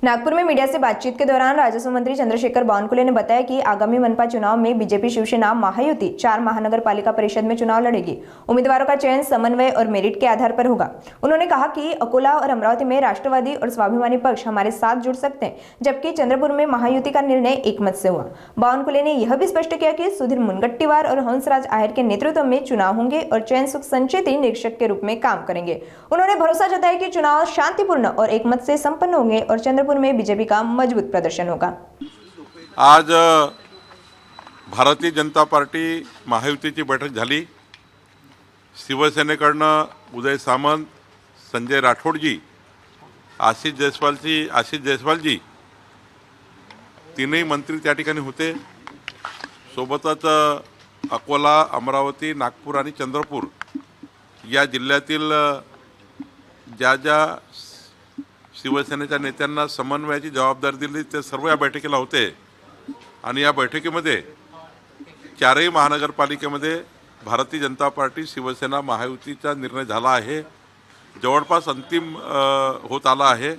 नागपुर में मीडिया से बातचीत के दौरान राजस्व मंत्री चंद्रशेखर बावनकुले ने बताया कि आगामी मनपा चुनाव में बीजेपी शिवसेना महायुति 4 महानगर पालिका परिषद में चुनाव लड़ेगी। उम्मीदवारों का चयन समन्वय और मेरिट के आधार पर होगा। उन्होंने कहा कि अकोला और अमरावती में राष्ट्रवादी और स्वाभिमानी पक्ष हमारे साथ जुड़ सकते हैं, जबकि चंद्रपुर में महायुति का निर्णय एकमत से हुआ। बावनकुले ने यह भी स्पष्ट किया कि सुधीर मुनगंटीवार और हंसराज आहिर के नेतृत्व में चुनाव होंगे और चयन सुख संचेती निरीक्षक के रूप में काम करेंगे। उन्होंने भरोसा जताया कि चुनाव शांतिपूर्ण और एकमत से संपन्न होंगे और चंद्रपुर में बीजेपी का मजबूत प्रदर्शन होगा। आज भारतीय जनता पार्टी महायुतीची बैठक झाली। शिवसेनेकडनं उदय सामंत, संजय राठोडजी, आशिष जयस्वालजी तीनही मंत्री त्या ठिकाणी होते। सोबतच अकोला, अमरावती, नागपूर आणि चंद्रपूर या जिल्ह्यातील ज्या शिवसेनेच्या नेत्यांना समन्वयाची जबाबदारी दिली ते सर्व या बैठकीला होते। आणि या बैठकीमध्ये 4ही महानगरपालिकेमध्ये भारतीय जनता पार्टी शिवसेना महायुतीचा निर्णय झाला आहे। जवळपास अंतिम होत आला आहे।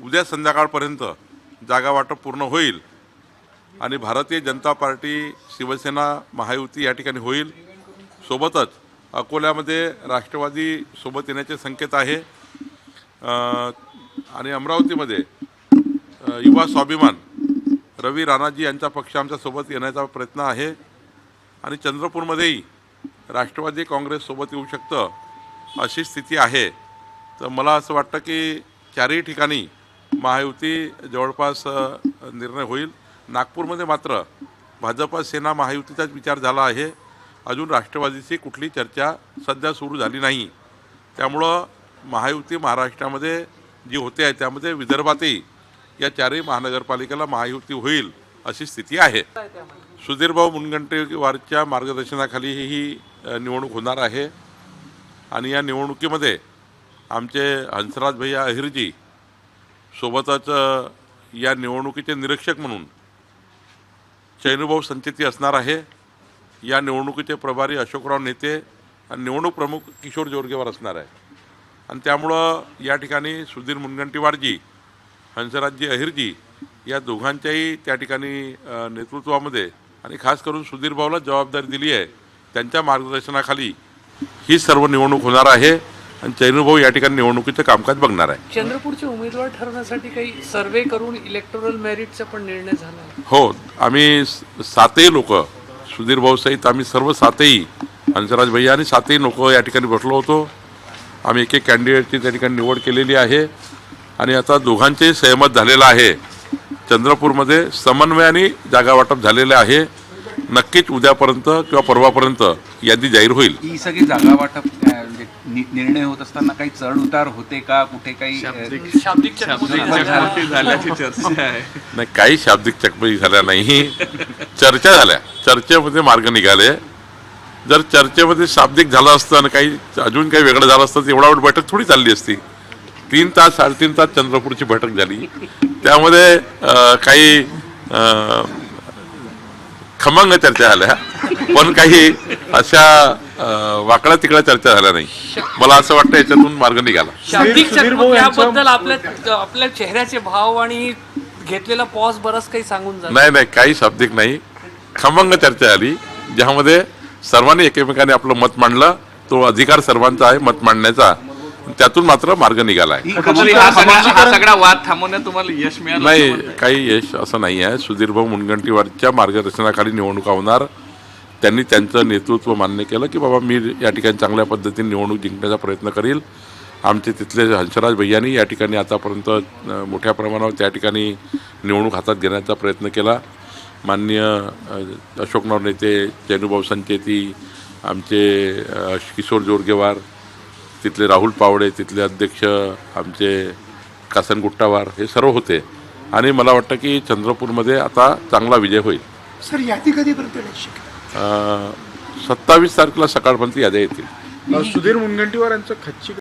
उद्या संध्याकाळपर्यंत जागा वाटप पूर्ण होईल आणि भारतीय जनता पार्टी शिवसेना महायुती या ठिकाणी होईल। सोबतच अकोल्यामध्ये राष्ट्रवादी सोबत येण्याचे संकेत आहे आणि अमरावतीमध्ये युवा स्वाभिमान रवी राणाजी यांचा पक्ष आमच्या सोबत येण्याचा प्रयत्न आहे आणि चंद्रपूरमध्येही राष्ट्रवादी काँग्रेस सोबत येऊ शकतं अशी स्थिती आहे। तर मला असं वाटतं की 4ही ठिकाणी महायुती जवळपास निर्णय होईल। नागपूरमध्ये मात्र भाजप सेना महायुतीचाच विचार झाला आहे। अजून राष्ट्रवादीची कुठली चर्चा सध्या सुरू झाली नाही। त्यामुळं महायुती महाराष्ट्रामध्ये जी होते आहे त्यामध्ये विदर्भातही या 4ही महानगरपालिकेला महायुती होईल अशी स्थिती आहे। सुधीरभाऊ मुनगंटीवारच्या मार्गदर्शनाखाली ही निवडणूक होणार आहे आणि या निवडणुकीमध्ये आमचे हंसराज भैया अहिरजी सोबतच या निवडणुकीचे निरीक्षक म्हणून चैनुभाऊ संचेती असणार आहे। या निवडणुकीचे प्रभारी अशोकराव नेते आणि निवडणूक प्रमुख किशोर जोरगेवार असणार आहे आणि त्यामुळं या ठिकाणी सुधीर मुनगंटीवारजी, हंसराजजी अहिरजी या दोघांच्याही त्या ठिकाणी नेतृत्वामध्ये आणि खास करून सुधीर भाऊला जबाबदारी दिली आहे। त्यांच्या मार्गदर्शनाखाली ही सर्व निवडणूक होणार आहे आणि चैनुभाऊ या ठिकाणी निवडणुकीचं कामकाज बघणार आहे। चंद्रपूरचे उमेदवार ठरवण्यासाठी काही सर्वे करून इलेक्टोरल मेरिटचा पण निर्णय झाला आहे? हो, आम्ही 7ही लोक सुधीर भाऊ सहित आम्ही सर्व 7ही हंसराज भैया आणि 7ही लोक या ठिकाणी बसलो होतो। आम्ही एक कॅन्डिडेटची त्या ठिकाणी निवड केलेली आहे आणि आता दोघांचे सहमत झालेलं आहे। चंद्रपूरमध्ये समन्वयाने जागा वाटप झालेले आहे। नक्कीच उद्यापर्यंत किंवा परवापर्यंत यादी जाहीर होईल। ही सगळी जागा वाटप निर्णय होत असताना काही चढ उतार होते का? कुठे काही शाब्दिक झाल्याची चर्चा आहे? नाही, काही शाब्दिक चकमकी झाल्या नाही, चर्चा झाल्या। चर्चेमध्ये मार्ग निघाले। जर चर्चेमध्ये शाब्दिक झालं असतं आणि काही अजून काही वेगळं झालं असतं तर एवढा वेळ बैठक थोडी चालली असती। 3 तास 3.5 तास चंद्रपूरची बैठक झाली। त्यामध्ये काही खमंग चर्चा झाल्या पण काही अशा वाकड्या तिकड्या चर्चा झाल्या नाही। मला असं वाटतं याच्यातून मार्ग निघाला। शाब्दिक चकमकीबद्दल आपल्या चेहऱ्याचे भाव आणि घेतलेला पॉज बरंच काही सांगून झालं? नाही, काही शाब्दिक नाही, खमंग चर्चा झाली ज्यामध्ये सर्वांनी एकमेकांनी आपलं मत मांडलं। तो अधिकार सर्वांचा आहे मत मांडण्याचा, त्यातून मात्र मार्ग निघाला आहे। हा सगळा वाद थांबवण्यात तुम्हाला यश मिळालं? नाही, काही यश असं नाही आहे। सुधीरभाऊ मुनगंटीवारच्या मार्गदर्शनाखाली निवडणुका होणार। त्यांनी त्यांचं नेतृत्व मान्य केलं की बाबा मी या ठिकाणी चांगल्या पद्धतीने निवडणूक जिंकण्याचा प्रयत्न करील। आमचे तिथले हंसराज भैयांनी या ठिकाणी आतापर्यंत मोठ्या प्रमाणावर त्या ठिकाणी निवडणूक हातात घेण्याचा प्रयत्न केला। माननीय अशोकराव नेते, चैनुभाऊ संचेती, आमचे किशोर जोरगेवार, तिथले राहुल पावडे, तिथले अध्यक्ष आमचे कासन गुट्टावार हे सर्व होते आणि मला वाटतं की चंद्रपूरमध्ये आता चांगला विजय होईल। सर, यादी कधीपर्यंत निश्चित? 27 तारखेला सकाळपर्यंत याद्या येतील। सुधीर मुनगंटीवार यांचं खच्ची